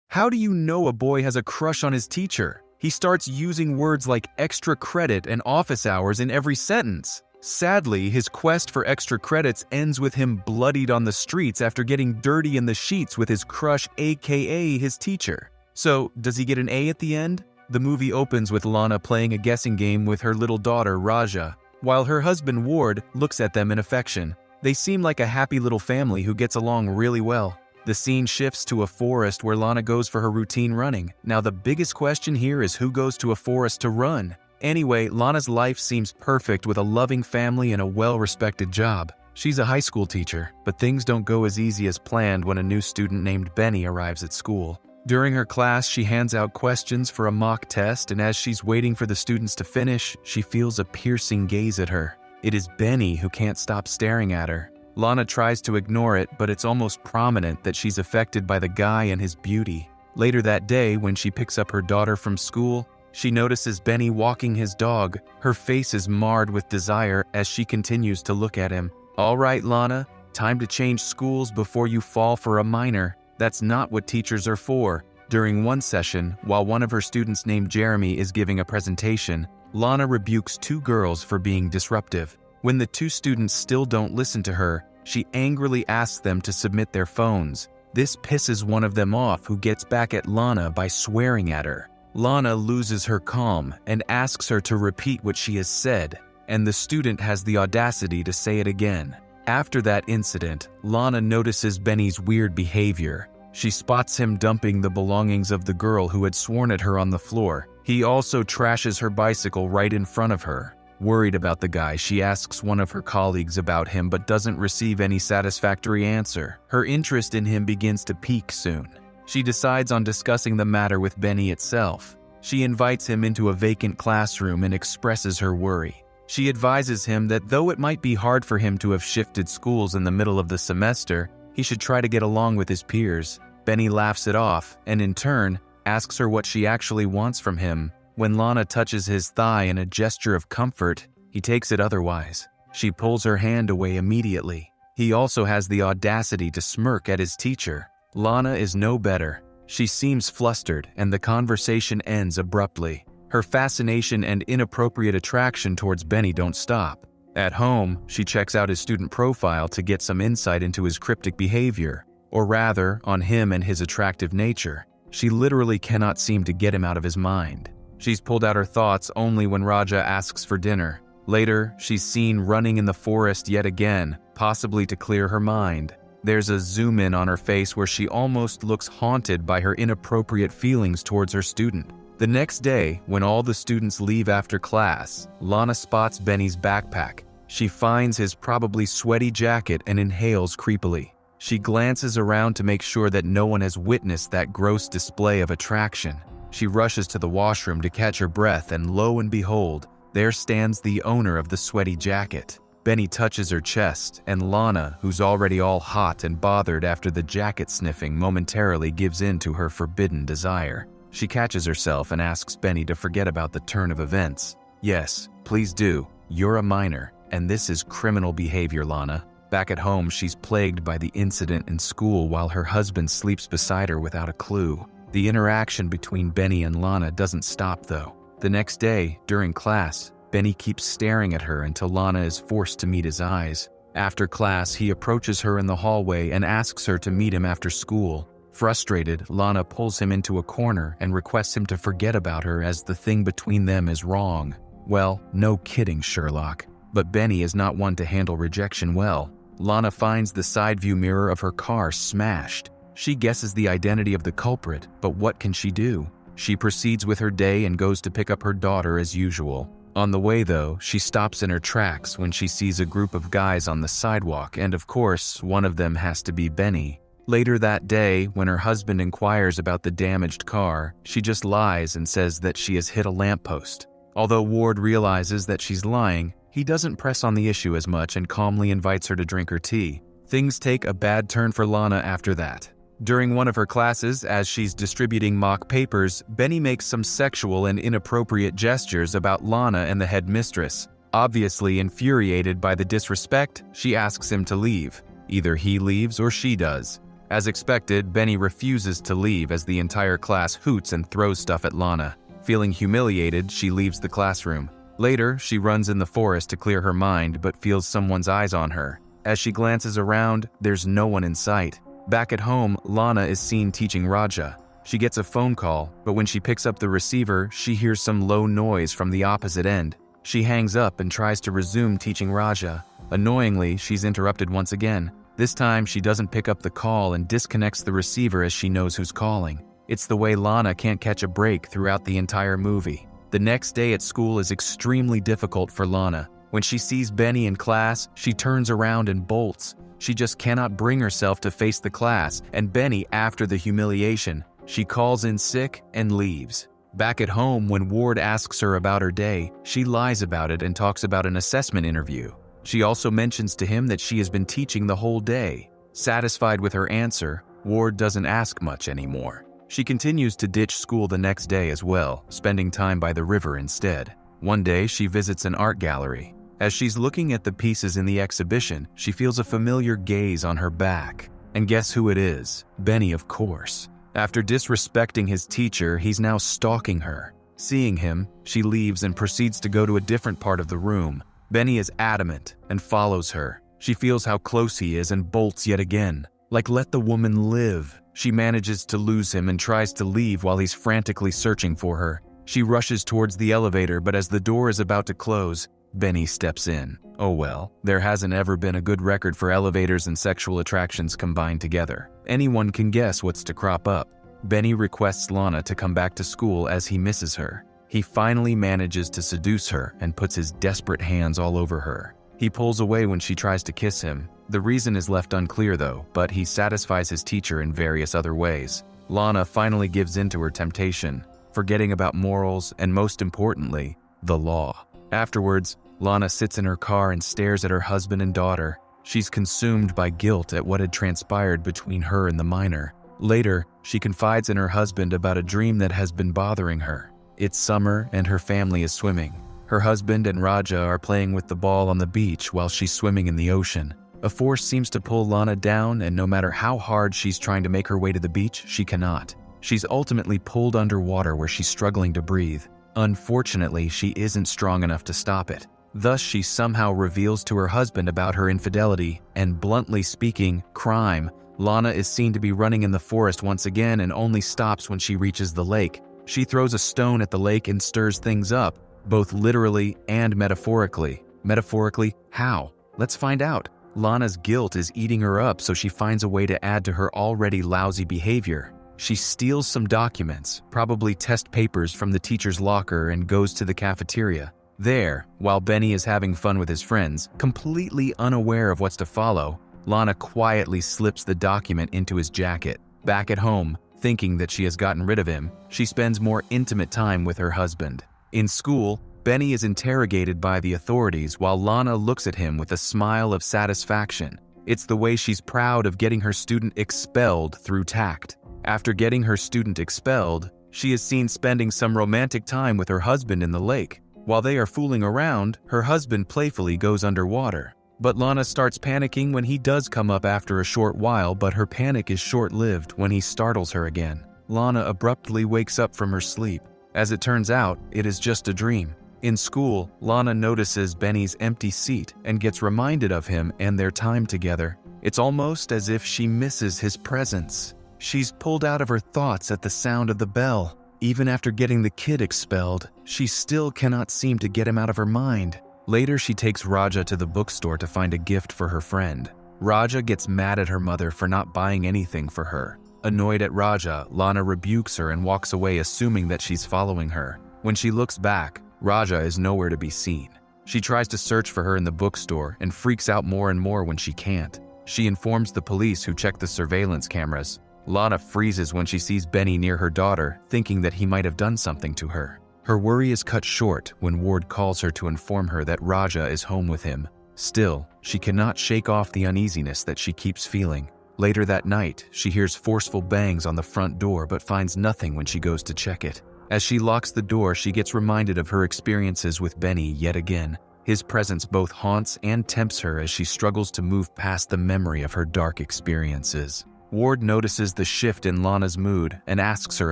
How do you know a boy has a crush on his teacher? He starts using words like extra credit and office hours in every sentence. Sadly, his quest for extra credits ends with him bloodied on the streets after getting dirty in the sheets with his crush, aka his teacher. So, does he get an A at the end? The movie opens with Lana playing a guessing game with her little daughter, Raja, while her husband, Ward, looks at them in affection. They seem like a happy little family who gets along really well. The scene shifts to a forest where Lana goes for her routine running. Now the biggest question here is who goes to a forest to run? Anyway, Lana's life seems perfect with a loving family and a well-respected job. She's a high school teacher, but things don't go as easy as planned when a new student named Benny arrives at school. During her class, she hands out questions for a mock test, and as she's waiting for the students to finish, she feels a piercing gaze at her. It is Benny who can't stop staring at her. Lana tries to ignore it, but it's almost prominent that she's affected by the guy and his beauty. Later that day, when she picks up her daughter from school, she notices Benny walking his dog. Her face is marred with desire as she continues to look at him. "All right, Lana, time to change schools before you fall for a minor. That's not what teachers are for." During one session, while one of her students named Jeremy is giving a presentation, Lana rebukes two girls for being disruptive. When the two students still don't listen to her, she angrily asks them to submit their phones. This pisses one of them off, who gets back at Lana by swearing at her. Lana loses her calm and asks her to repeat what she has said, and the student has the audacity to say it again. After that incident, Lana notices Benny's weird behavior. She spots him dumping the belongings of the girl who had sworn at her on the floor. He also trashes her bicycle right in front of her. Worried about the guy, she asks one of her colleagues about him but doesn't receive any satisfactory answer. Her interest in him begins to peak soon. She decides on discussing the matter with Benny itself. She invites him into a vacant classroom and expresses her worry. She advises him that though it might be hard for him to have shifted schools in the middle of the semester, he should try to get along with his peers. Benny laughs it off and in turn asks her what she actually wants from him. When Lana touches his thigh in a gesture of comfort, he takes it otherwise. She pulls her hand away immediately. He also has the audacity to smirk at his teacher. Lana is no better. She seems flustered and the conversation ends abruptly. Her fascination and inappropriate attraction towards Benny don't stop. At home, she checks out his student profile to get some insight into his cryptic behavior, or rather, on him and his attractive nature. She literally cannot seem to get him out of his mind. She's pulled out her thoughts only when Raja asks for dinner. Later, she's seen running in the forest yet again, possibly to clear her mind. There's a zoom in on her face where she almost looks haunted by her inappropriate feelings towards her student. The next day, when all the students leave after class, Lana spots Benny's backpack. She finds his probably sweaty jacket and inhales creepily. She glances around to make sure that no one has witnessed that gross display of attraction. She rushes to the washroom to catch her breath, and lo and behold, there stands the owner of the sweaty jacket. Benny touches her chest, and Lana, who's already all hot and bothered after the jacket sniffing, momentarily gives in to her forbidden desire. She catches herself and asks Benny to forget about the turn of events. "Yes, please do. You're a minor, and this is criminal behavior, Lana." Back at home, she's plagued by the incident in school while her husband sleeps beside her without a clue. The interaction between Benny and Lana doesn't stop though. The next day, during class, Benny keeps staring at her until Lana is forced to meet his eyes. After class, he approaches her in the hallway and asks her to meet him after school. Frustrated, Lana pulls him into a corner and requests him to forget about her as the thing between them is wrong. Well, no kidding, Sherlock. But Benny is not one to handle rejection well. Lana finds the side view mirror of her car smashed. She guesses the identity of the culprit, but what can she do? She proceeds with her day and goes to pick up her daughter as usual. On the way though, she stops in her tracks when she sees a group of guys on the sidewalk, and of course, one of them has to be Benny. Later that day, when her husband inquires about the damaged car, she just lies and says that she has hit a lamppost. Although Ward realizes that she's lying, he doesn't press on the issue as much and calmly invites her to drink her tea. Things take a bad turn for Lana after that. During one of her classes, as she's distributing mock papers, Benny makes some sexual and inappropriate gestures about Lana and the headmistress. Obviously infuriated by the disrespect, she asks him to leave. Either he leaves or she does. As expected, Benny refuses to leave as the entire class hoots and throws stuff at Lana. Feeling humiliated, she leaves the classroom. Later, she runs in the forest to clear her mind but feels someone's eyes on her. As she glances around, there's no one in sight. Back at home, Lana is seen teaching Raja. She gets a phone call, but when she picks up the receiver, she hears some low noise from the opposite end. She hangs up and tries to resume teaching Raja. Annoyingly, she's interrupted once again. This time, she doesn't pick up the call and disconnects the receiver as she knows who's calling. It's the way Lana can't catch a break throughout the entire movie. The next day at school is extremely difficult for Lana. When she sees Benny in class, she turns around and bolts. She just cannot bring herself to face the class, and Benny, after the humiliation, she calls in sick and leaves. Back at home, when Ward asks her about her day, she lies about it and talks about an assessment interview. She also mentions to him that she has been teaching the whole day. Satisfied with her answer, Ward doesn't ask much anymore. She continues to ditch school the next day as well, spending time by the river instead. One day, she visits an art gallery. As she's looking at the pieces in the exhibition, she feels a familiar gaze on her back. And guess who it is? Benny, of course. After disrespecting his teacher, he's now stalking her. Seeing him, she leaves and proceeds to go to a different part of the room. Benny is adamant and follows her. She feels how close he is and bolts yet again. Like, let the woman live. She manages to lose him and tries to leave while he's frantically searching for her. She rushes towards the elevator, but as the door is about to close, Benny steps in. Oh well, there hasn't ever been a good record for elevators and sexual attractions combined together. Anyone can guess what's to crop up. Benny requests Lana to come back to school as he misses her. He finally manages to seduce her and puts his desperate hands all over her. He pulls away when she tries to kiss him. The reason is left unclear though, but he satisfies his teacher in various other ways. Lana finally gives in to her temptation, forgetting about morals and, most importantly, the law. Afterwards, Lana sits in her car and stares at her husband and daughter. She's consumed by guilt at what had transpired between her and the minor. Later, she confides in her husband about a dream that has been bothering her. It's summer and her family is swimming. Her husband and Raja are playing with the ball on the beach while she's swimming in the ocean. A force seems to pull Lana down, and no matter how hard she's trying to make her way to the beach, she cannot. She's ultimately pulled underwater where she's struggling to breathe. Unfortunately, she isn't strong enough to stop it. Thus, she somehow reveals to her husband about her infidelity, and bluntly speaking, crime. Lana is seen to be running in the forest once again and only stops when she reaches the lake. She throws a stone at the lake and stirs things up, both literally and metaphorically. Metaphorically, how? Let's find out. Lana's guilt is eating her up, so she finds a way to add to her already lousy behavior. She steals some documents, probably test papers from the teacher's locker, and goes to the cafeteria. There, while Benny is having fun with his friends, completely unaware of what's to follow, Lana quietly slips the document into his jacket. Back at home, thinking that she has gotten rid of him, she spends more intimate time with her husband. In school, Benny is interrogated by the authorities while Lana looks at him with a smile of satisfaction. It's the way she's proud of getting her student expelled through tact. After getting her student expelled, she is seen spending some romantic time with her husband in the lake. While they are fooling around, her husband playfully goes underwater. But Lana starts panicking when he does come up after a short while, but her panic is short-lived when he startles her again. Lana abruptly wakes up from her sleep. As it turns out, it is just a dream. In school, Lana notices Benny's empty seat and gets reminded of him and their time together. It's almost as if she misses his presence. She's pulled out of her thoughts at the sound of the bell. Even after getting the kid expelled, she still cannot seem to get him out of her mind. Later, she takes Raja to the bookstore to find a gift for her friend. Raja gets mad at her mother for not buying anything for her. Annoyed at Raja, Lana rebukes her and walks away, assuming that she's following her. When she looks back, Raja is nowhere to be seen. She tries to search for her in the bookstore and freaks out more and more when she can't. She informs the police, who check the surveillance cameras. Lana freezes when she sees Benny near her daughter, thinking that he might have done something to her. Her worry is cut short when Ward calls her to inform her that Raja is home with him. Still, she cannot shake off the uneasiness that she keeps feeling. Later that night, she hears forceful bangs on the front door but finds nothing when she goes to check it. As she locks the door, she gets reminded of her experiences with Benny yet again. His presence both haunts and tempts her as she struggles to move past the memory of her dark experiences. Ward notices the shift in Lana's mood and asks her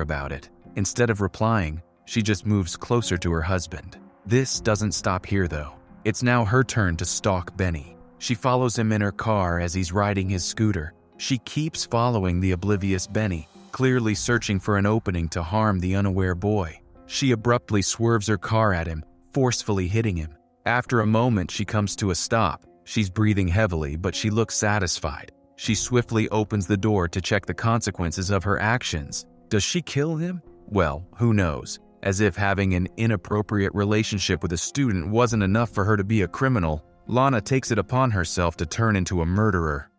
about it. Instead of replying, she just moves closer to her husband. This doesn't stop here though. It's now her turn to stalk Benny. She follows him in her car as he's riding his scooter. She keeps following the oblivious Benny, clearly searching for an opening to harm the unaware boy. She abruptly swerves her car at him, forcefully hitting him. After a moment, she comes to a stop. She's breathing heavily, but she looks satisfied. She swiftly opens the door to check the consequences of her actions. Does she kill him? Well, who knows? As if having an inappropriate relationship with a student wasn't enough for her to be a criminal, Lana takes it upon herself to turn into a murderer.